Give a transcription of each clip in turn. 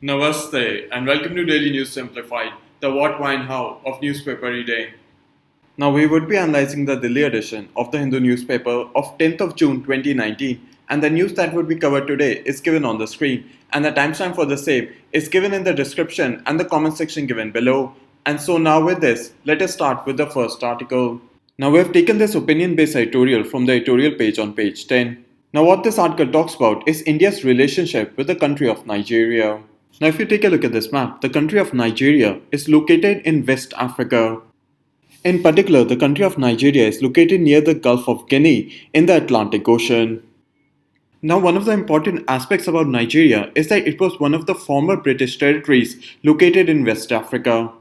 Namaste and welcome to Daily News Simplified, the what, why and how of newspaper reading. Now we would be analyzing the Delhi edition of the Hindu newspaper of 10th of June 2019, and the news that would be covered today is given on the screen, and the timestamp for the same is given in the description and the comment section given below. And so now with this, let us start with the first article. Now we have taken this opinion-based editorial from the editorial page on page 10. Now what this article talks about is India's relationship with the country of Nigeria. Now if you take a look at this map, the country of Nigeria is located in West Africa. In particular, the country of Nigeria is located near the Gulf of Guinea in the Atlantic Ocean. Now one of the important aspects about Nigeria is that it was one of the former British territories located in West Africa.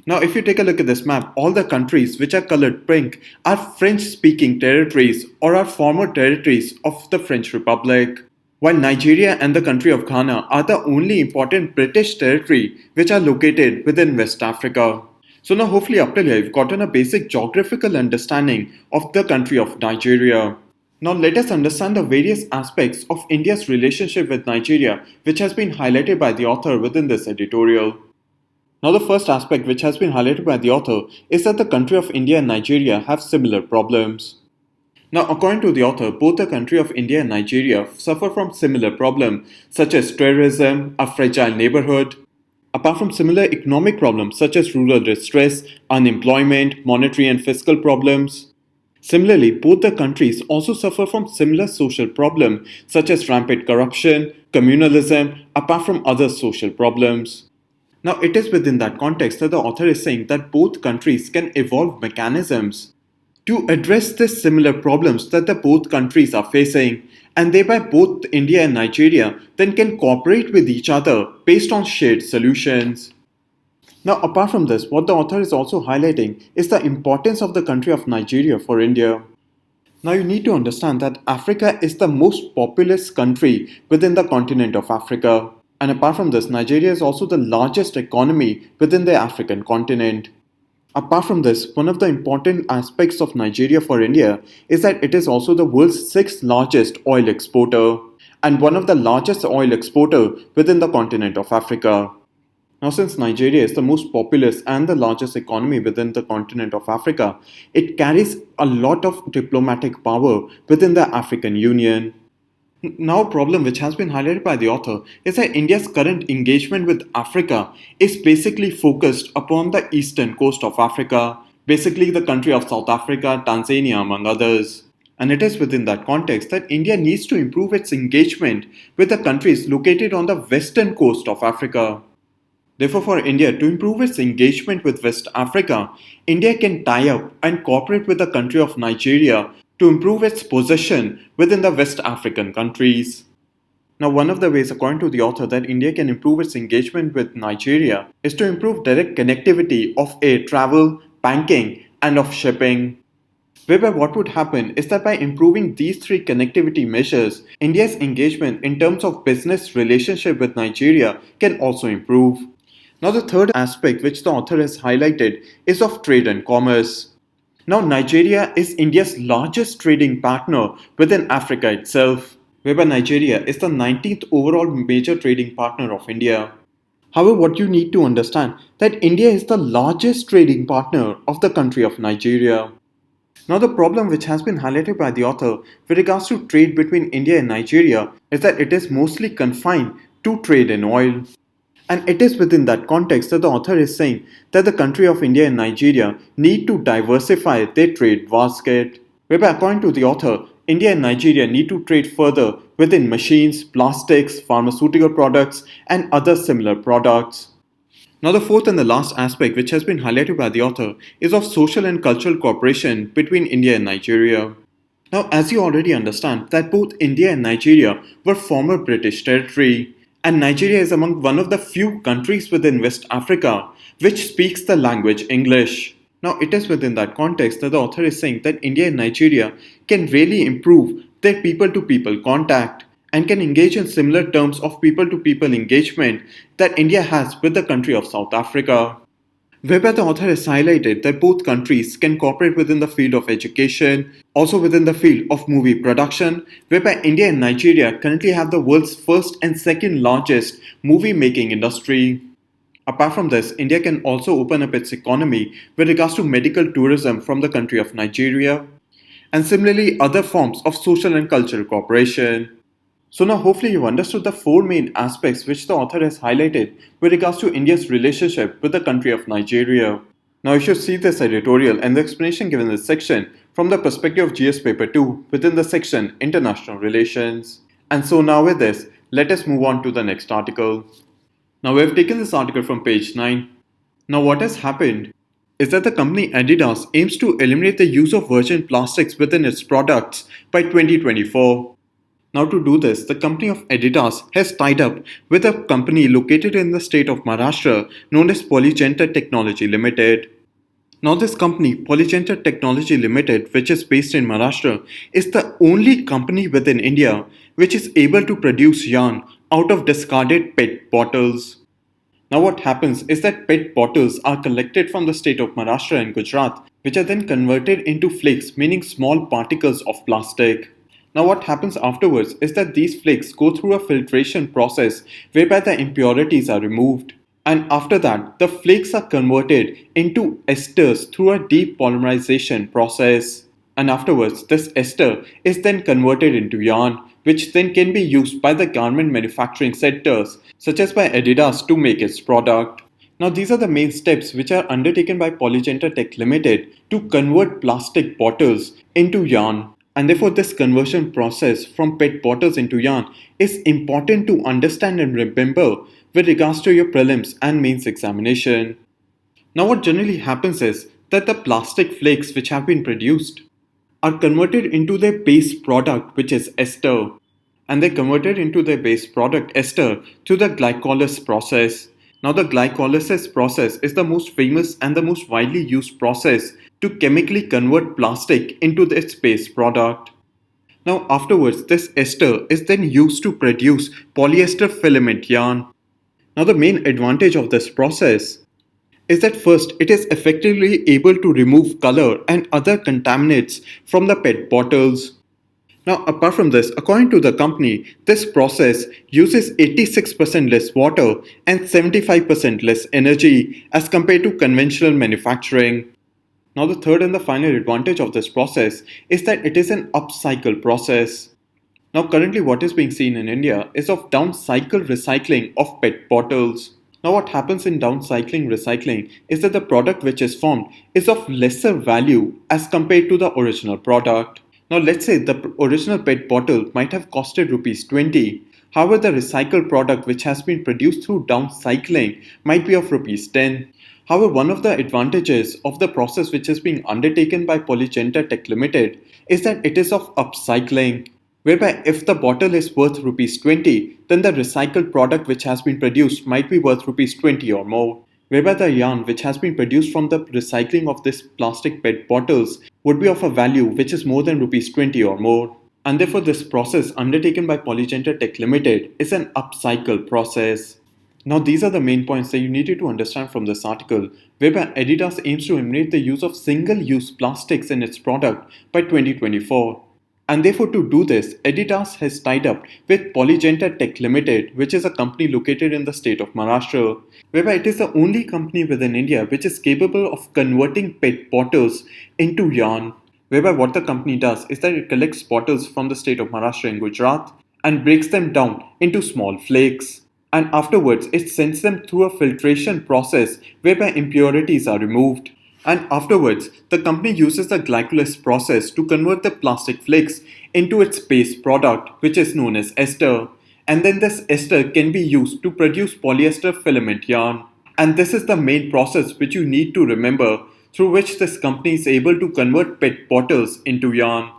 Now if you take a look at this map, all the countries which are colored pink are French-speaking territories or are former territories of the French Republic, while Nigeria and the country of Ghana are the only important British territory which are located within West Africa. So now hopefully up till here you've gotten a basic geographical understanding of the country of Nigeria. Now let us understand the various aspects of India's relationship with Nigeria which has been highlighted by the author within this editorial. Now the first aspect which has been highlighted by the author is that the country of India and Nigeria have similar problems. Now according to the author, both the country of India and Nigeria suffer from similar problems such as terrorism, a fragile neighborhood, apart from similar economic problems such as rural distress, unemployment, monetary and fiscal problems. Similarly, both the countries also suffer from similar social problems such as rampant corruption, communalism, apart from other social problems. Now it is within that context that the author is saying that both countries can evolve mechanisms to address the similar problems that the both countries are facing, and thereby both India and Nigeria then can cooperate with each other based on shared solutions. Now apart from this, what the author is also highlighting is the importance of the country of Nigeria for India. Now you need to understand that Africa is the most populous country within the continent of Africa. And apart from this, Nigeria is also the largest economy within the African continent. Apart from this, one of the important aspects of Nigeria for India is that it is also the world's sixth largest oil exporter and one of the largest oil exporter within the continent of Africa. Now since Nigeria is the most populous and the largest economy within the continent of Africa, it carries a lot of diplomatic power within the African Union. Now a problem which has been highlighted by the author is that India's current engagement with Africa is basically focused upon the eastern coast of Africa, basically the country of South Africa, Tanzania among others. And it is within that context that India needs to improve its engagement with the countries located on the western coast of Africa. Therefore, for India to improve its engagement with West Africa, India can tie up and cooperate with the country of Nigeria to improve its position within the West African countries. Now one of the ways according to the author that India can improve its engagement with Nigeria is to improve direct connectivity of air travel, banking and of shipping. Whereby what would happen is that by improving these three connectivity measures, India's engagement in terms of business relationship with Nigeria can also improve. Now the third aspect which the author has highlighted is of trade and commerce. Now Nigeria is India's largest trading partner within Africa itself, whereby Nigeria is the 19th overall major trading partner of India. However, what you need to understand that India is the largest trading partner of the country of Nigeria. Now the problem which has been highlighted by the author with regards to trade between India and Nigeria is that it is mostly confined to trade in oil. And it is within that context that the author is saying that the country of India and Nigeria need to diversify their trade basket, whereby according to the author, India and Nigeria need to trade further within machines, plastics, pharmaceutical products and other similar products. Now the fourth and the last aspect which has been highlighted by the author is of social and cultural cooperation between India and Nigeria. Now as you already understand that both India and Nigeria were former British territory, and Nigeria is among one of the few countries within West Africa which speaks the language English. Now it is within that context that the author is saying that India and Nigeria can really improve their people-to-people contact and can engage in similar terms of people-to-people engagement that India has with the country of South Africa. whereby the author has highlighted that both countries can cooperate within the field of education, also within the field of movie production, whereby India and Nigeria currently have the world's first and second largest movie making industry. Apart from this, India can also open up its economy with regards to medical tourism from the country of Nigeria, and similarly other forms of social and cultural cooperation. So now hopefully you've understood the four main aspects which the author has highlighted with regards to India's relationship with the country of Nigeria. Now you should see this editorial and the explanation given in this section from the perspective of GS paper 2 within the section International Relations. And so now with this, let us move on to the next article. Now we have taken this article from page 9. Now what has happened is that the company Adidas aims to eliminate the use of virgin plastics within its products by 2024. Now to do this, the company of Adidas has tied up with a company located in the state of Maharashtra known as Polygenter Technology Limited. Now this company, Polygenter Technology Limited, which is based in Maharashtra, is the only company within India which is able to produce yarn out of discarded PET bottles. Now what happens is that PET bottles are collected from the state of Maharashtra and Gujarat, which are then converted into flakes, meaning small particles of plastic. Now what happens afterwards is that these flakes go through a filtration process whereby the impurities are removed. And after that, the flakes are converted into esters through a deep polymerization process. And afterwards, this ester is then converted into yarn, which then can be used by the garment manufacturing sectors, such as by Adidas, to make its product. Now these are the main steps which are undertaken by Polygenter Tech Limited to convert plastic bottles into yarn. And therefore this conversion process from PET bottles into yarn is important to understand and remember with regards to your prelims and mains examination. Now what generally happens is that the plastic flakes which have been produced are converted into their base product, which is ester. And they're converted into their base product ester through the glycolysis process. Now the glycolysis process is the most famous and the most widely used process to chemically convert plastic into its base product. Now afterwards, this ester is then used to produce polyester filament yarn. Now the main advantage of this process is that first, it is effectively able to remove color and other contaminants from the PET bottles. Now apart from this, according to the company, this process uses 86% less water and 75% less energy as compared to conventional manufacturing. Now the third and the final advantage of this process is that it is an upcycle process. Now currently what is being seen in India is of downcycle recycling of PET bottles. Now what happens in downcycling recycling is that the product which is formed is of lesser value as compared to the original product. Now let's say the original PET bottle might have costed rupees 20. However, the recycled product which has been produced through downcycling might be of rupees 10. However, one of the advantages of the process which is being undertaken by Polygenter Tech Limited is that it is of upcycling, whereby if the bottle is worth rupees 20, then the recycled product which has been produced might be worth rupees 20 or more. Whereby the yarn which has been produced from the recycling of this plastic PET bottles would be of a value which is more than rupees 20 or more. And therefore this process undertaken by Polygenter Tech Limited is an upcycle process. Now these are the main points that you needed to understand from this article, whereby Adidas aims to eliminate the use of single-use plastics in its product by 2024. And therefore to do this, Adidas has tied up with Polygenter Tech Limited, which is a company located in the state of Maharashtra, whereby it is the only company within India which is capable of converting PET bottles into yarn. Whereby what the company does is that it collects bottles from the state of Maharashtra and Gujarat and breaks them down into small flakes. And afterwards, it sends them through a filtration process whereby impurities are removed. And afterwards, the company uses the glycolysis process to convert the plastic flakes into its base product, which is known as ester. And then this ester can be used to produce polyester filament yarn. And this is the main process which you need to remember, through which this company is able to convert PET bottles into yarn.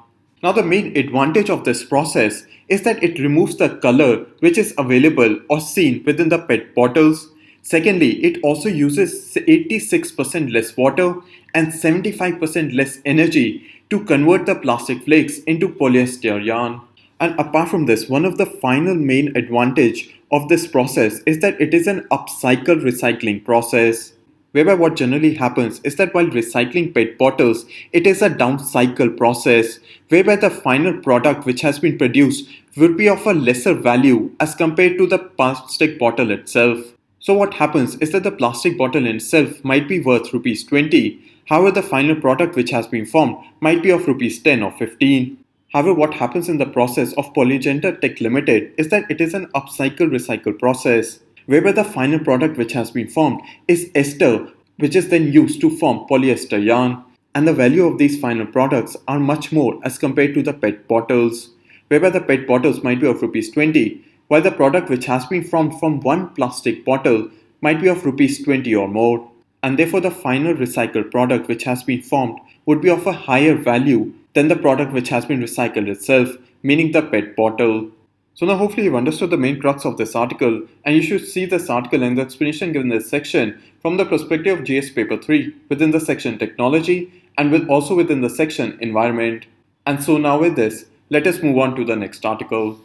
Now the main advantage of this process is that it removes the color which is available or seen within the PET bottles. Secondly, it also uses 86% less water and 75% less energy to convert the plastic flakes into polyester yarn. And apart from this, one of the final main advantage of this process is that it is an upcycle recycling process, whereby what generally happens is that while recycling PET bottles, it is a down cycle process, whereby the final product which has been produced would be of a lesser value as compared to the plastic bottle itself. So what happens is that the plastic bottle in itself might be worth rupees 20, however the final product which has been formed might be of rupees 10 or 15. However, what happens in the process of Polygender Tech Limited is that it is an upcycle recycle process, whereby the final product which has been formed is ester, which is then used to form polyester yarn, and the value of these final products are much more as compared to the PET bottles, whereby the PET bottles might be of rupees 20, while the product which has been formed from one plastic bottle might be of rupees 20 or more, and therefore the final recycled product which has been formed would be of a higher value than the product which has been recycled itself, meaning the PET bottle. So now hopefully you've understood the main crux of this article, and you should see this article and the explanation given in this section from the perspective of GS Paper 3 within the section Technology and also within the section Environment. And so now with this, let us move on to the next article.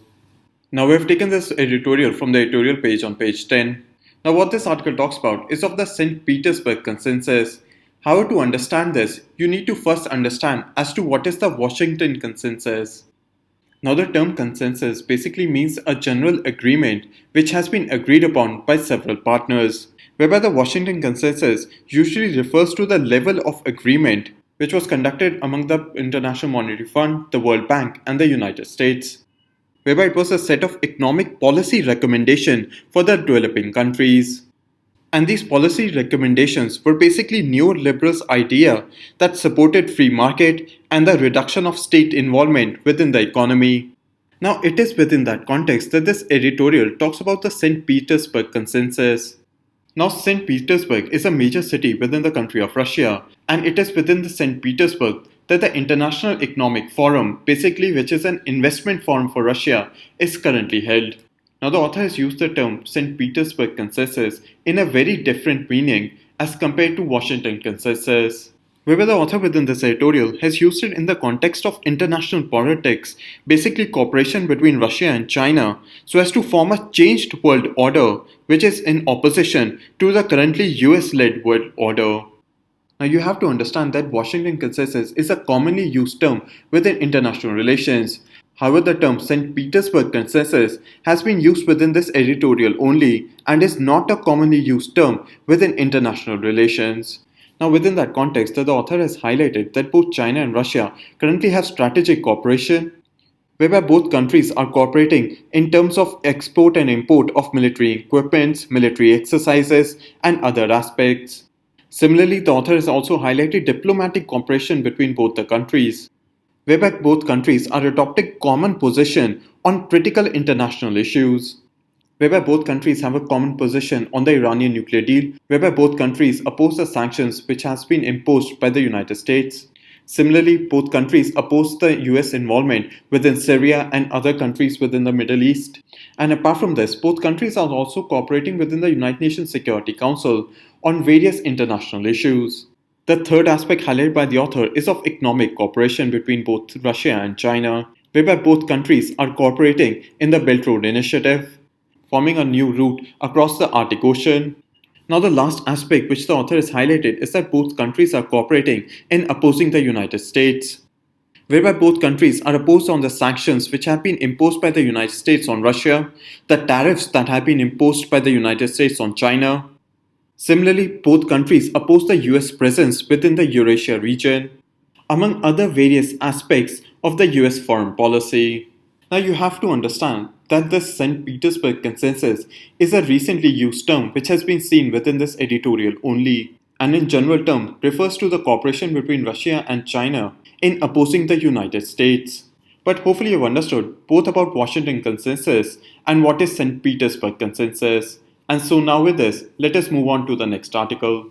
Now we have taken this editorial from the editorial page on page 10. Now what this article talks about is of the St. Petersburg Consensus. However, to understand this, you need to first understand as to what is the Washington Consensus. Now the term consensus basically means a general agreement which has been agreed upon by several partners, whereby the Washington Consensus usually refers to the level of agreement which was conducted among the International Monetary Fund, the World Bank and the United States, whereby it was a set of economic policy recommendations for the developing countries. And these policy recommendations were basically neoliberals' idea that supported free market and the reduction of state involvement within the economy. Now it is within that context that this editorial talks about the St. Petersburg Consensus. Now St. Petersburg is a major city within the country of Russia, and it is within the St. Petersburg that the International Economic Forum, basically which is an investment forum for Russia, is currently held. Now the author has used the term St. Petersburg Consensus in a very different meaning as compared to Washington Consensus, whereby the author within this editorial has used it in the context of international politics, basically cooperation between Russia and China, so as to form a changed world order which is in opposition to the currently US-led world order. Now you have to understand that Washington Consensus is a commonly used term within international relations. However, the term St. Petersburg Consensus has been used within this editorial only and is not a commonly used term within international relations. Now within that context, the author has highlighted that both China and Russia currently have strategic cooperation, whereby both countries are cooperating in terms of export and import of military equipments, military exercises, and other aspects. Similarly, the author has also highlighted diplomatic cooperation between both the countries, whereby both countries are adopting common position on critical international issues, whereby both countries have a common position on the Iranian nuclear deal, whereby both countries oppose the sanctions which has been imposed by the United States. Similarly, both countries oppose the US involvement within Syria and other countries within the Middle East. And apart from this, both countries are also cooperating within the United Nations Security Council on various international issues. The third aspect highlighted by the author is of economic cooperation between both Russia and China, whereby both countries are cooperating in the Belt Road Initiative, forming a new route across the Arctic Ocean. Now the last aspect which the author has highlighted is that both countries are cooperating in opposing the United States, whereby both countries are opposed on the sanctions which have been imposed by the United States on Russia, the tariffs that have been imposed by the United States on China. Similarly, both countries oppose the US presence within the Eurasia region, among other various aspects of the US foreign policy. Now you have to understand that the St. Petersburg Consensus is a recently used term which has been seen within this editorial only, and in general terms refers to the cooperation between Russia and China in opposing the United States. But hopefully you've understood both about Washington Consensus and what is St. Petersburg Consensus. And so now with this, let us move on to the next article.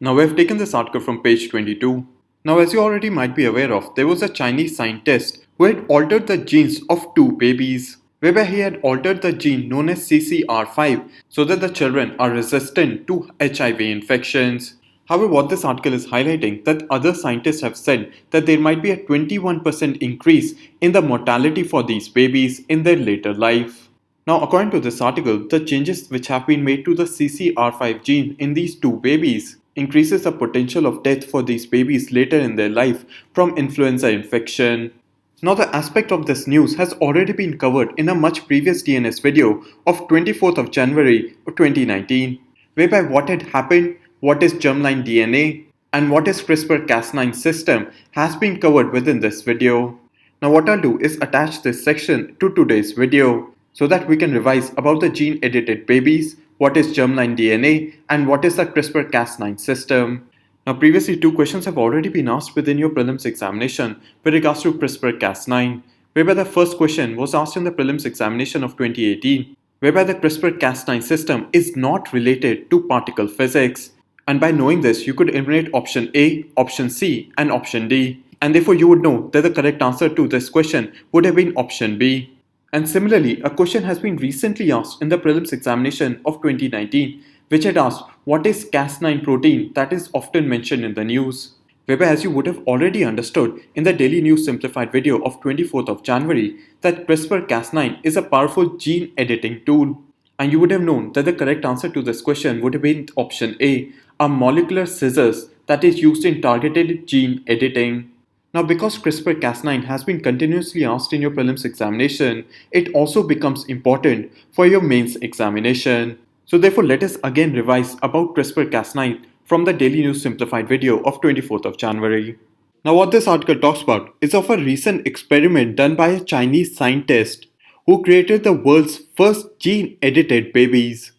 Now we have taken this article from page 22. Now as you already might be aware of, there was a Chinese scientist who had altered the genes of two babies, whereby he had altered the gene known as CCR5 so that the children are resistant to HIV infections. However, what this article is highlighting that other scientists have said that there might be a 21% increase in the mortality for these babies in their later life. Now, according to this article, the changes which have been made to the CCR5 gene in these two babies increases the potential of death for these babies later in their life from influenza infection. Now the aspect of this news has already been covered in a much previous DNS video of 24th of January of 2019, whereby what had happened, what is germline DNA, and what is CRISPR-Cas9 system has been covered within this video. Now what I'll do is attach this section to today's video so that we can revise about the gene-edited babies, what is germline DNA, and what is the CRISPR-Cas9 system. Now previously two questions have already been asked within your prelims examination with regards to CRISPR-Cas9, whereby the first question was asked in the prelims examination of 2018, whereby the CRISPR-Cas9 system is not related to particle physics. And by knowing this, you could eliminate option A, option C, and option D. And therefore you would know that the correct answer to this question would have been option B. And similarly, a question has been recently asked in the prelims examination of 2019, which had asked what is Cas9 protein that is often mentioned in the news. Whereby as you would have already understood in the Daily News Simplified video of 24th of January that CRISPR-Cas9 is a powerful gene editing tool. And you would have known that the correct answer to this question would have been option A, a molecular scissors that is used in targeted gene editing. Now because CRISPR-Cas9 has been continuously asked in your prelims examination, it also becomes important for your mains examination. So therefore let us again revise about CRISPR-Cas9 from the Daily News Simplified video of 24th of January. Now what this article talks about is of a recent experiment done by a Chinese scientist who created the world's first gene-edited babies.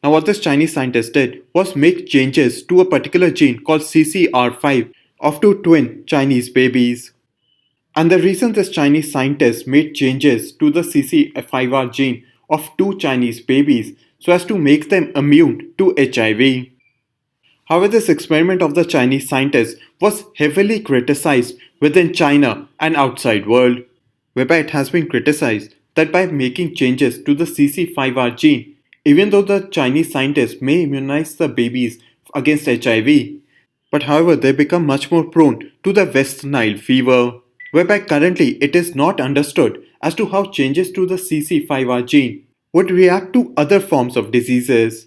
Now what this Chinese scientist did was make changes to a particular gene called CCR5 of two twin Chinese babies. And the reason this Chinese scientist made changes to the CCR5 gene of two Chinese babies so as to make them immune to HIV. However, this experiment of the Chinese scientist was heavily criticized within China and outside world, whereby it has been criticized that by making changes to the CC5R gene, even though the Chinese scientists may immunize the babies against HIV, but however they become much more prone to the West Nile fever, whereby currently it is not understood as to how changes to the CC5R gene would react to other forms of diseases.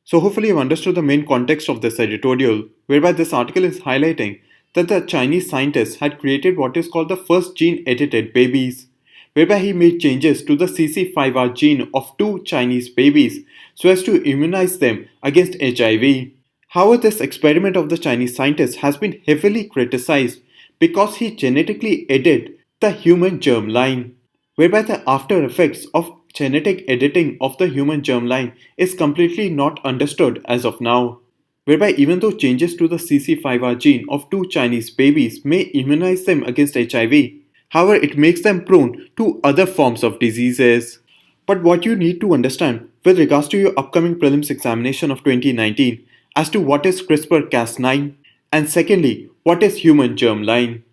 So hopefully you've understood the main context of this editorial, whereby this article is highlighting that the Chinese scientist had created what is called the first gene-edited babies, whereby he made changes to the CC5R gene of two Chinese babies so as to immunize them against HIV. However, this experiment of the Chinese scientist has been heavily criticized because he genetically edited the human germline, whereby the after effects of genetic editing of the human germline is completely not understood as of now, whereby even though changes to the CC5R gene of two Chinese babies may immunize them against HIV, however it makes them prone to other forms of diseases. But what you need to understand with regards to your upcoming prelims examination of 2019 as to what is CRISPR-Cas9 and secondly, what is human germline.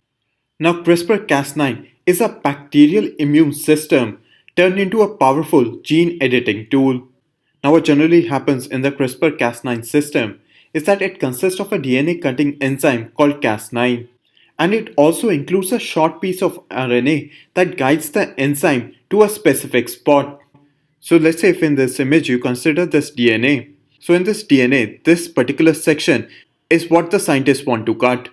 Now CRISPR-Cas9 is a bacterial immune system turned into a powerful gene editing tool. Now what generally happens in the CRISPR-Cas9 system is that it consists of a DNA cutting enzyme called Cas9, and it also includes a short piece of RNA that guides the enzyme to a specific spot. So let's say if in this image you consider this DNA. So in this DNA, this particular section is what the scientists want to cut.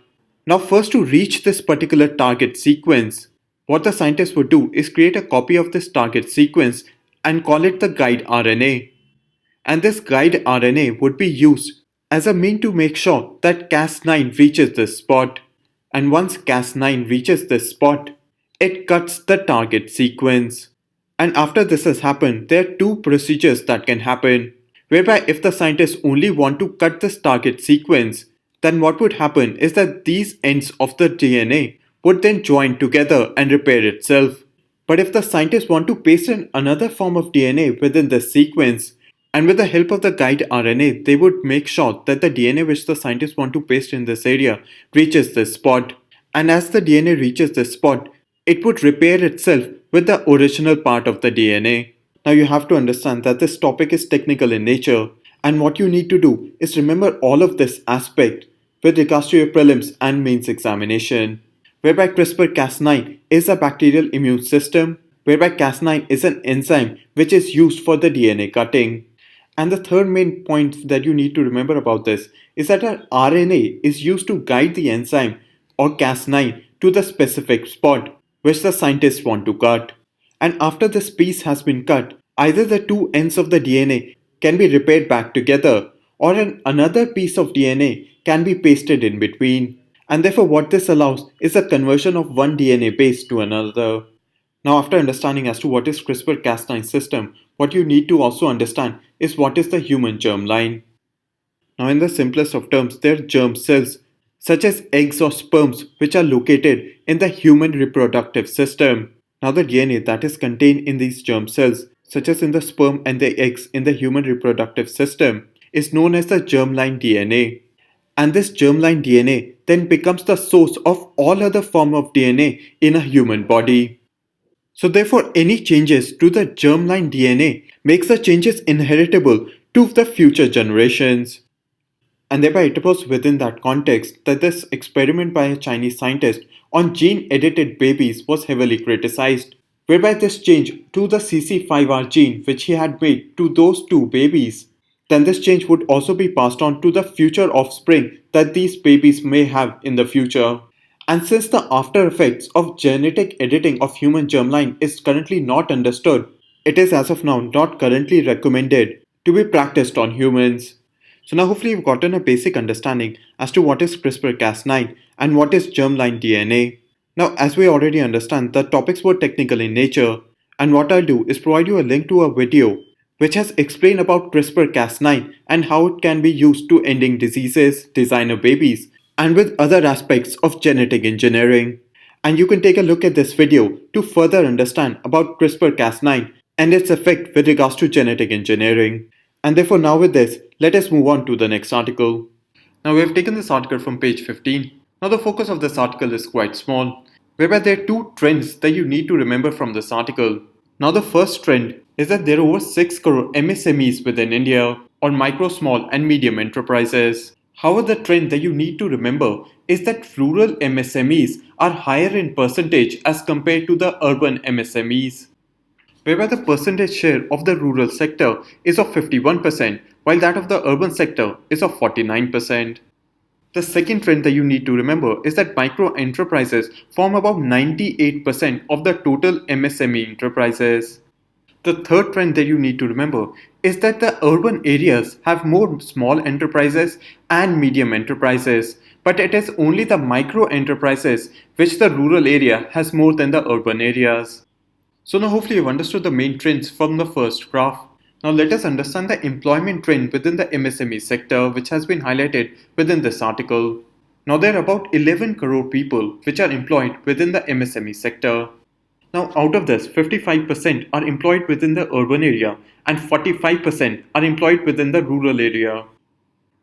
Now first to reach this particular target sequence, what the scientists would do is create a copy of this target sequence and call it the guide RNA. And this guide RNA would be used as a mean to make sure that Cas9 reaches this spot. And once Cas9 reaches this spot, it cuts the target sequence. And after this has happened, there are two procedures that can happen, whereby if the scientists only want to cut this target sequence, then what would happen is that these ends of the DNA would then join together and repair itself. But if the scientists want to paste in another form of DNA within the sequence, and with the help of the guide RNA, they would make sure that the DNA which the scientists want to paste in this area reaches this spot. And as the DNA reaches this spot, it would repair itself with the original part of the DNA. Now you have to understand that this topic is technical in nature, and what you need to do is remember all of this aspect with regards to your prelims and mains examination, whereby CRISPR-Cas9 is a bacterial immune system, whereby Cas9 is an enzyme which is used for the DNA cutting. And the third main point that you need to remember about this is that an RNA is used to guide the enzyme or Cas9 to the specific spot which the scientists want to cut. And after this piece has been cut, either the two ends of the DNA can be repaired back together or another piece of DNA can be pasted in between. And therefore, what this allows is the conversion of one DNA base to another. Now, after understanding as to what is CRISPR-Cas9 system, what you need to also understand is what is the human germline. Now, in the simplest of terms, they are germ cells, such as eggs or sperms, which are located in the human reproductive system. Now, the DNA that is contained in these germ cells, such as in the sperm and the eggs in the human reproductive system, is known as the germline DNA. And this germline DNA then becomes the source of all other form of DNA in a human body. So therefore, any changes to the germline DNA makes the changes inheritable to the future generations. And thereby it was within that context that this experiment by a Chinese scientist on gene-edited babies was heavily criticized, whereby this change to the CC5R gene which he had made to those two babies, then this change would also be passed on to the future offspring that these babies may have in the future. And since the after effects of genetic editing of human germline is currently not understood, it is as of now not currently recommended to be practiced on humans. So now hopefully you've gotten a basic understanding as to what is CRISPR-Cas9 and what is germline DNA. Now as we already understand, the topics were technical in nature, and what I'll do is provide you a link to a video which has explained about CRISPR-Cas9 and how it can be used to ending diseases, designer babies, and with other aspects of genetic engineering. And you can take a look at this video to further understand about CRISPR-Cas9 and its effect with regards to genetic engineering. And therefore now with this, let us move on to the next article. Now we have taken this article from page 15. Now the focus of this article is quite small, whereby there are two trends that you need to remember from this article. Now the first trend is that there are over 6 crore MSMEs within India, or micro, small and medium enterprises. However, the trend that you need to remember is that rural MSMEs are higher in percentage as compared to the urban MSMEs, whereby the percentage share of the rural sector is of 51%, while that of the urban sector is of 49%. The second trend that you need to remember is that micro enterprises form about 98% of the total MSME enterprises. The third trend that you need to remember is that the urban areas have more small enterprises and medium enterprises, but it is only the micro enterprises which the rural area has more than the urban areas. So now hopefully you've understood the main trends from the first graph. Now let us understand the employment trend within the MSME sector, which has been highlighted within this article. Now there are about 11 crore people which are employed within the MSME sector. Now out of this, 55% are employed within the urban area and 45% are employed within the rural area.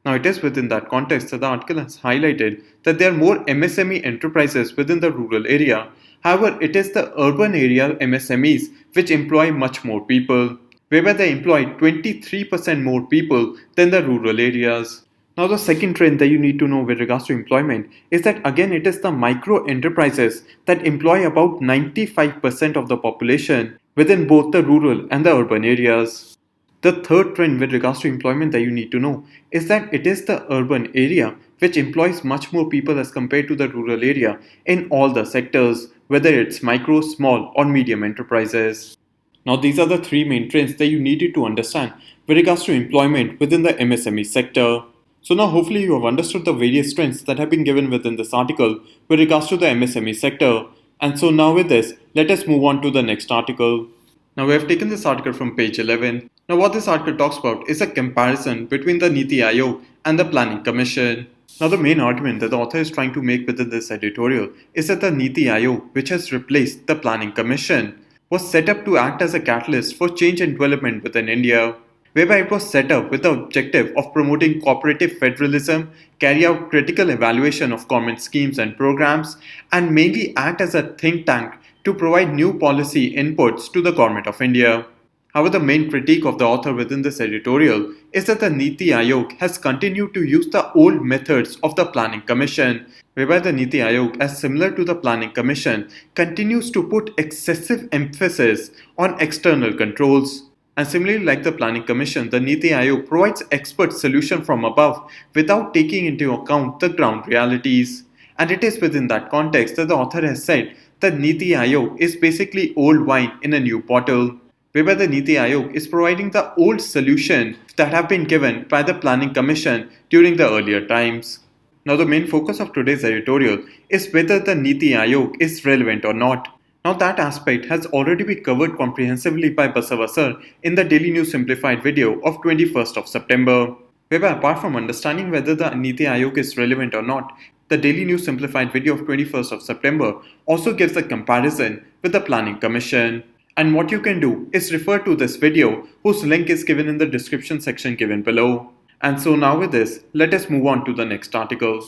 Now it is within that context that the article has highlighted that there are more MSME enterprises within the rural area. However, it is the urban area MSMEs which employ much more people, whereby they employ 23% more people than the rural areas. Now the second trend that you need to know with regards to employment is that again it is the micro enterprises that employ about 95% of the population within both the rural and the urban areas. The third trend with regards to employment that you need to know is that it is the urban area which employs much more people as compared to the rural area in all the sectors, whether it's micro, small or medium enterprises. Now these are the three main trends that you needed to understand with regards to employment within the MSME sector. So now hopefully you have understood the various trends that have been given within this article with regards to the MSME sector. And so now with this, let us move on to the next article. Now we have taken this article from page 11. Now what this article talks about is a comparison between the NITI Aayog and the Planning Commission. Now the main argument that the author is trying to make within this editorial is that the NITI Aayog, which has replaced the Planning Commission, was set up to act as a catalyst for change and development within India, whereby it was set up with the objective of promoting cooperative federalism, carry out critical evaluation of government schemes and programs, and mainly act as a think tank to provide new policy inputs to the Government of India. However, the main critique of the author within this editorial is that the NITI Aayog has continued to use the old methods of the Planning Commission, whereby the NITI Aayog, as similar to the Planning Commission, continues to put excessive emphasis on external controls. And similarly, like the Planning Commission, the NITI Aayog provides expert solution from above without taking into account the ground realities. And it is within that context that the author has said that NITI Aayog is basically old wine in a new bottle, whereby the NITI Aayog is providing the old solution that have been given by the Planning Commission during the earlier times. Now, the main focus of today's editorial is whether the NITI Aayog is relevant or not. Now, that aspect has already been covered comprehensively by Basava sir in the Daily News Simplified video of 21st of September, whereby apart from understanding whether the NITI Aayog is relevant or not, the Daily News Simplified video of 21st of September also gives a comparison with the Planning Commission. And what you can do is refer to this video, whose link is given in the description section given below. And so now with this, let us move on to the next article.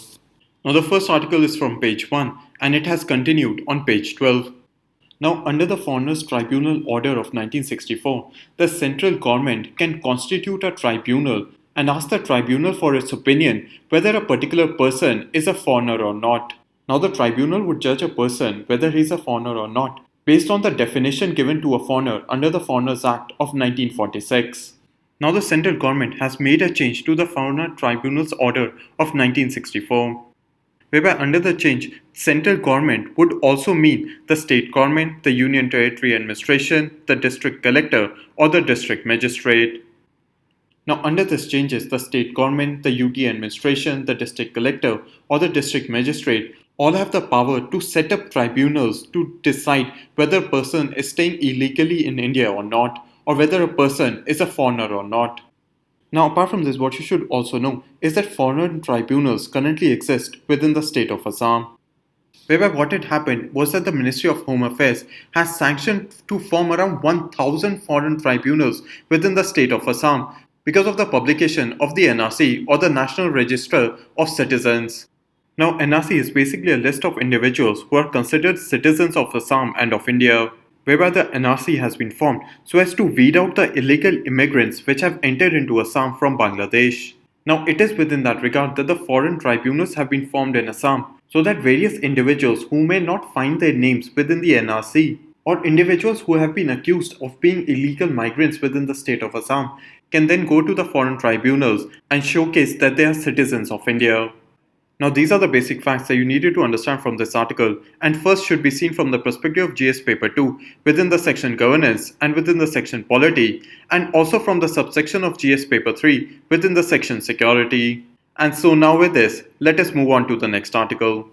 Now the first article is from page 1 and it has continued on page 12. Now under the Foreigners Tribunal Order of 1964, the central government can constitute a tribunal and ask the tribunal for its opinion whether a particular person is a foreigner or not. Now the tribunal would judge a person whether he is a foreigner or not based on the definition given to a foreigner under the Foreigners Act of 1946. Now the central government has made a change to the Foreigner Tribunals Order of 1964, whereby under the change, central government would also mean the state government, the Union Territory Administration, the district collector or the district magistrate. Now under this changes, the state government, the UT administration, the district collector or the district magistrate all have the power to set up tribunals to decide whether a person is staying illegally in India or not, or whether a person is a foreigner or not. Now apart from this, what you should also know is that foreign tribunals currently exist within the state of Assam, whereby what had happened was that the Ministry of Home Affairs has sanctioned to form around 1000 foreign tribunals within the state of Assam because of the publication of the NRC or the National Register of Citizens. Now NRC is basically a list of individuals who are considered citizens of Assam and of India, whereby the NRC has been formed so as to weed out the illegal immigrants which have entered into Assam from Bangladesh. Now it is within that regard that the foreign tribunals have been formed in Assam so that various individuals who may not find their names within the NRC or individuals who have been accused of being illegal migrants within the state of Assam can then go to the foreign tribunals and showcase that they are citizens of India. Now these are the basic facts that you needed to understand from this article, and first should be seen from the perspective of GS paper 2 within the section governance and within the section polity, and also from the subsection of GS paper 3 within the section security. And so now with this, let us move on to the next article.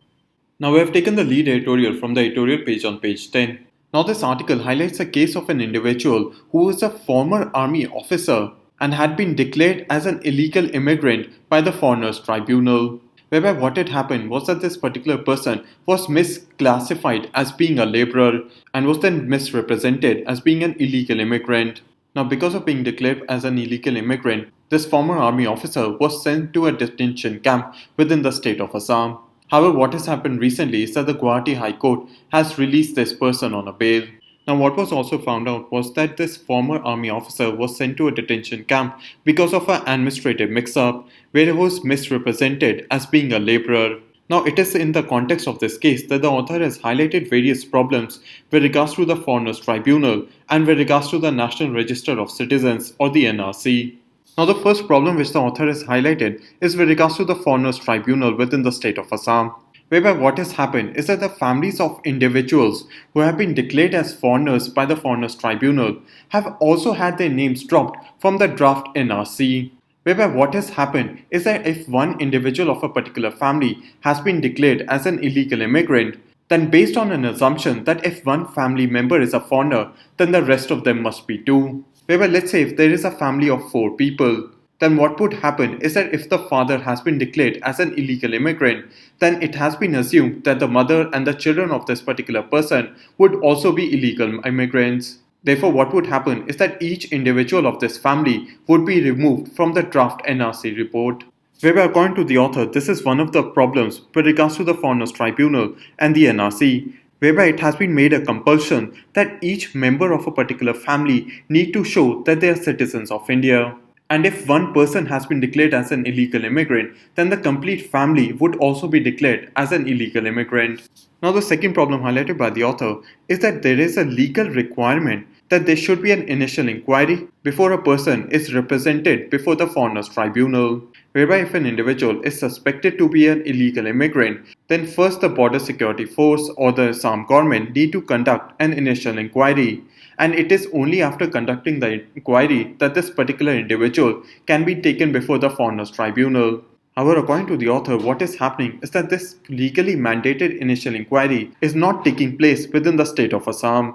Now we have taken the lead editorial from the editorial page on page 10. Now this article highlights a case of an individual who was a former army officer and had been declared as an illegal immigrant by the Foreigners Tribunal, whereby what had happened was that this particular person was misclassified as being a laborer and was then misrepresented as being an illegal immigrant. Now because of being declared as an illegal immigrant, this former army officer was sent to a detention camp within the state of Assam. However, what has happened recently is that the Guwahati High Court has released this person on a bail. Now what was also found out was that this former army officer was sent to a detention camp because of an administrative mix-up where he was misrepresented as being a laborer. Now it is in the context of this case that the author has highlighted various problems with regards to the Foreigners Tribunal and with regards to the National Register of Citizens or the NRC. Now the first problem which the author has highlighted is with regards to the Foreigners Tribunal within the state of Assam, whereby what has happened is that the families of individuals who have been declared as foreigners by the Foreigners Tribunal have also had their names dropped from the draft NRC. Whereby what has happened is that if one individual of a particular family has been declared as an illegal immigrant, then based on an assumption that if one family member is a foreigner, then the rest of them must be too. Whereby let's say if there is a family of 4 people, then what would happen is that if the father has been declared as an illegal immigrant, then it has been assumed that the mother and the children of this particular person would also be illegal immigrants. Therefore, what would happen is that each individual of this family would be removed from the draft NRC report. Whereby according to the author, this is one of the problems with regards to the Foreigners Tribunal and the NRC, whereby it has been made a compulsion that each member of a particular family need to show that they are citizens of India. And if one person has been declared as an illegal immigrant, then the complete family would also be declared as an illegal immigrant. Now the second problem highlighted by the author is that there is a legal requirement that there should be an initial inquiry before a person is represented before the Foreigners Tribunal, whereby if an individual is suspected to be an illegal immigrant, then first the Border Security Force or the Assam government need to conduct an initial inquiry. And it is only after conducting the inquiry that this particular individual can be taken before the Foreigners Tribunal. However, according to the author, what is happening is that this legally mandated initial inquiry is not taking place within the state of Assam.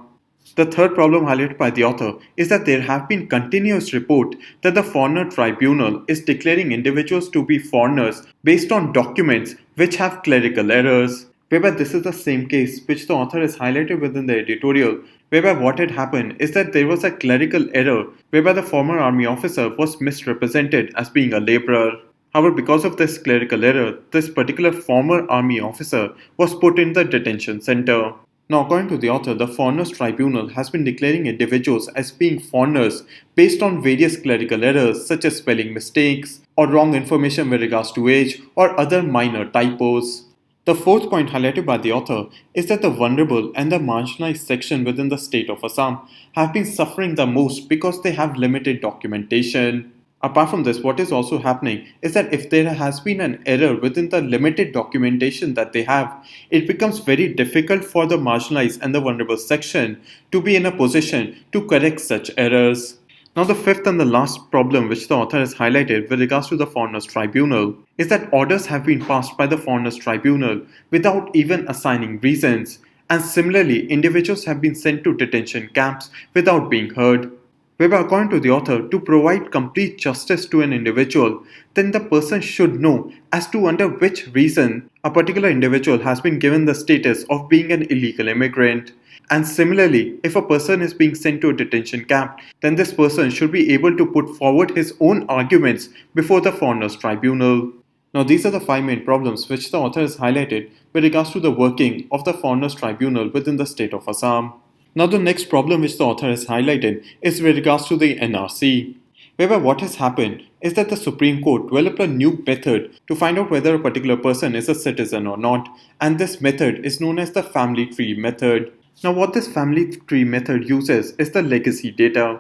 The third problem highlighted by the author is that there have been continuous reports that the Foreigner Tribunal is declaring individuals to be foreigners based on documents which have clerical errors. Whereby this is the same case which the author has highlighted within the editorial, whereby what had happened is that there was a clerical error whereby the former army officer was misrepresented as being a laborer. However, because of this clerical error, this particular former army officer was put in the detention center. Now, according to the author, the Foreigners Tribunal has been declaring individuals as being foreigners based on various clerical errors such as spelling mistakes or wrong information with regards to age or other minor typos. The fourth point highlighted by the author is that the vulnerable and the marginalized section within the state of Assam have been suffering the most because they have limited documentation. Apart from this, what is also happening is that if there has been an error within the limited documentation that they have, it becomes very difficult for the marginalized and the vulnerable section to be in a position to correct such errors. Now, the fifth and the last problem which the author has highlighted with regards to the Foreigners Tribunal is that orders have been passed by the Foreigners Tribunal without even assigning reasons, and similarly, individuals have been sent to detention camps without being heard. Whereby, according to the author, to provide complete justice to an individual, then the person should know as to under which reason a particular individual has been given the status of being an illegal immigrant. And similarly, if a person is being sent to a detention camp, then this person should be able to put forward his own arguments before the Foreigners Tribunal. Now, these are the five main problems which the author has highlighted with regards to the working of the Foreigners Tribunal within the state of Assam. Now, the next problem which the author has highlighted is with regards to the NRC, whereby what has happened is that the Supreme Court developed a new method to find out whether a particular person is a citizen or not, and this method is known as the family tree method. Now, what this family tree method uses is the legacy data.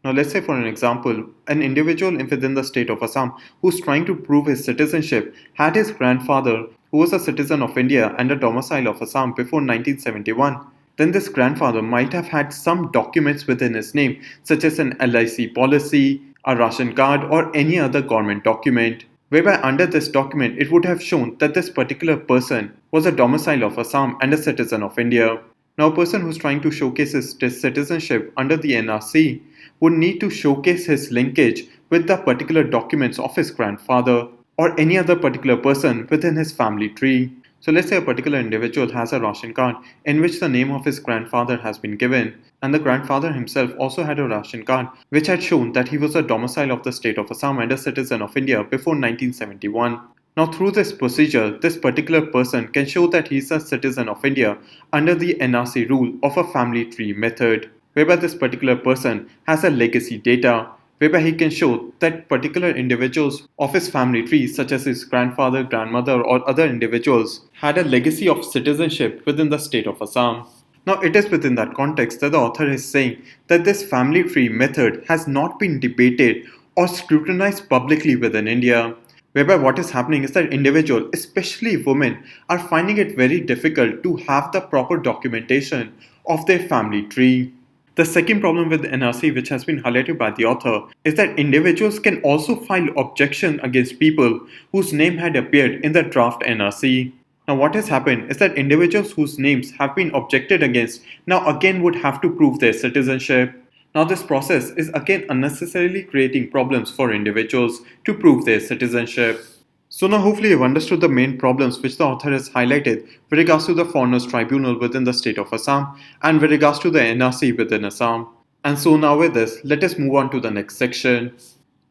Now, let's say for an example, an individual within the state of Assam who's trying to prove his citizenship had his grandfather who was a citizen of India and a domicile of Assam before 1971. Then this grandfather might have had some documents within his name, such as an LIC policy, a ration card, or any other government document, whereby under this document it would have shown that this particular person was a domicile of Assam and a citizen of India. Now, a person who's trying to showcase his citizenship under the NRC would need to showcase his linkage with the particular documents of his grandfather or any other particular person within his family tree. So let's say a particular individual has a ration card in which the name of his grandfather has been given, and the grandfather himself also had a ration card which had shown that he was a domicile of the state of Assam and a citizen of India before 1971. Now, through this procedure, this particular person can show that he is a citizen of India under the NRC rule of a family tree method, whereby this particular person has a legacy data, whereby he can show that particular individuals of his family tree, such as his grandfather, grandmother, or other individuals, had a legacy of citizenship within the state of Assam. Now, it is within that context that the author is saying that this family tree method has not been debated or scrutinized publicly within India, whereby what is happening is that individuals, especially women, are finding it very difficult to have the proper documentation of their family tree. The second problem with NRC, which has been highlighted by the author, is that individuals can also file objection against people whose name had appeared in the draft NRC. Now, what has happened is that individuals whose names have been objected against now again would have to prove their citizenship. Now, this process is again unnecessarily creating problems for individuals to prove their citizenship. So now hopefully you've understood the main problems which the author has highlighted with regards to the Foreigners Tribunal within the state of Assam and with regards to the NRC within Assam. And so now with this, let us move on to the next section.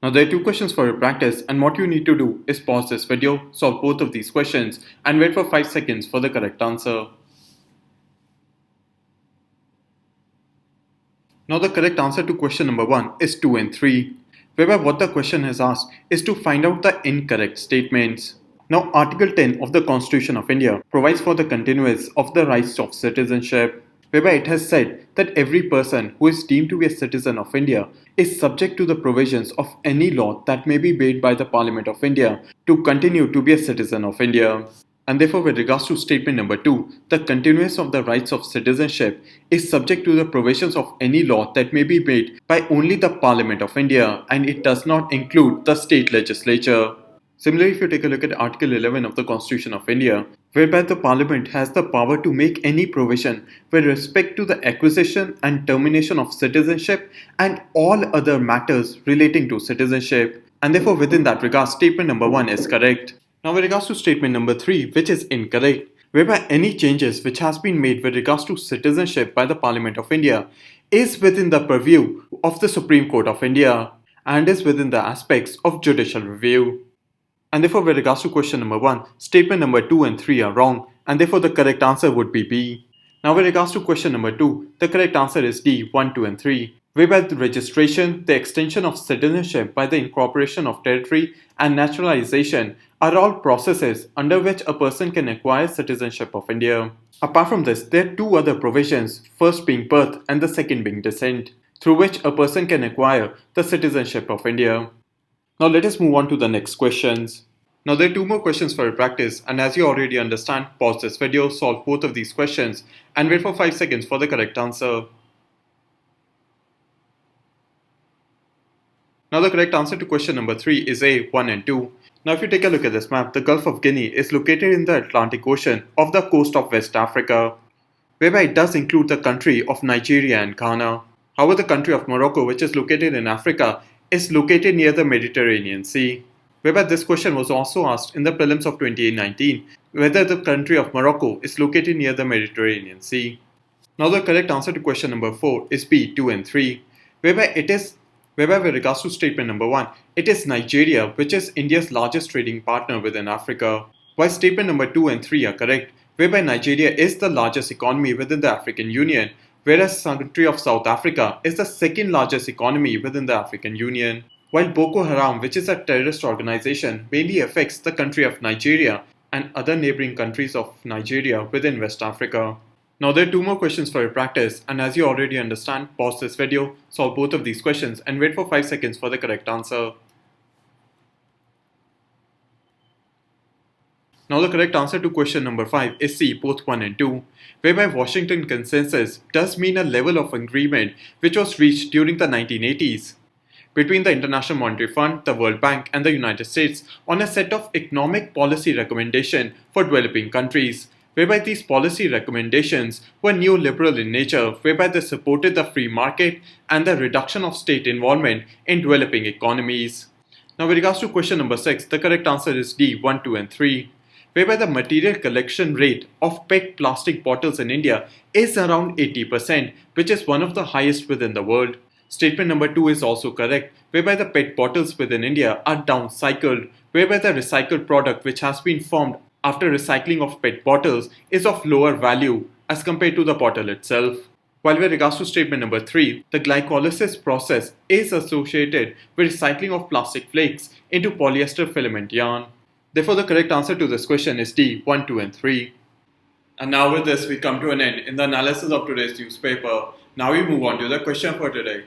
Now there are two questions for your practice, and what you need to do is pause this video, solve both of these questions, and wait for 5 seconds for the correct answer. Now the correct answer to question number 1 is 2 and 3. Whereby what the question has asked is to find out the incorrect statements. Now, Article 10 of the Constitution of India provides for the continuance of the rights of citizenship. whereby it has said that every person who is deemed to be a citizen of India is subject to the provisions of any law that may be made by the Parliament of India to continue to be a citizen of India. And therefore, with regards to statement number 2, the continuance of the rights of citizenship is subject to the provisions of any law that may be made by only the Parliament of India, and it does not include the state legislature. Similarly, if you take a look at Article 11 of the Constitution of India, whereby the Parliament has the power to make any provision with respect to the acquisition and termination of citizenship and all other matters relating to citizenship. And therefore, within that regard, statement number 1 is correct. Now, with regards to statement number 3, which is incorrect, whereby any changes which has been made with regards to citizenship by the Parliament of India is within the purview of the Supreme Court of India and is within the aspects of judicial review. And therefore, with regards to question number 1, statement number 2 and 3 are wrong, and therefore the correct answer would be B. Now, with regards to question number 2, the correct answer is D, 1, 2 and 3, whereby the registration, the extension of citizenship by the incorporation of territory and naturalization are all processes under which a person can acquire citizenship of India. Apart from this, there are two other provisions, first being birth and the second being descent, through which a person can acquire the citizenship of India. Now let us move on to the next questions. Now there are two more questions for your practice, and as you already understand, pause this video, solve both of these questions and wait for 5 seconds for the correct answer. Now the correct answer to question number 3 is A, 1 and 2. Now if you take a look at this map, the Gulf of Guinea is located in the Atlantic Ocean off the coast of West Africa, whereby it does include the country of Nigeria and Ghana. However, the country of Morocco, which is located in Africa, is located near the Mediterranean Sea. Whereby this question was also asked in the prelims of 2019, whether the country of Morocco is located near the Mediterranean Sea. Now the correct answer to question number 4 is B, 2 and 3, whereby with regards to statement number 1, it is Nigeria which is India's largest trading partner within Africa, while statement number 2 and 3 are correct, whereby Nigeria is the largest economy within the African Union, whereas the country of South Africa is the second largest economy within the African Union. While Boko Haram, which is a terrorist organization, mainly affects the country of Nigeria and other neighboring countries of Nigeria within West Africa. Now there are two more questions for your practice, and as you already understand, pause this video, solve both of these questions and wait for 5 seconds for the correct answer. Now the correct answer to question number 5 is C, both 1 and 2, whereby Washington Consensus does mean a level of agreement which was reached during the 1980s between the International Monetary Fund, the World Bank and the United States on a set of economic policy recommendations for developing countries, whereby these policy recommendations were neoliberal in nature, whereby they supported the free market and the reduction of state involvement in developing economies. Now with regards to question number 6, the correct answer is D, 1, 2 and 3. Whereby the material collection rate of PET plastic bottles in India is around 80%, which is one of the highest within the world. Statement number 2 is also correct, whereby the PET bottles within India are downcycled, whereby the recycled product which has been formed after recycling of PET bottles is of lower value as compared to the bottle itself. While with regards to statement number 3, the glycolysis process is associated with recycling of plastic flakes into polyester filament yarn. Therefore, the correct answer to this question is D, 1, 2 and 3. And now with this, we come to an end in the analysis of today's newspaper. Now we move on to the question for today.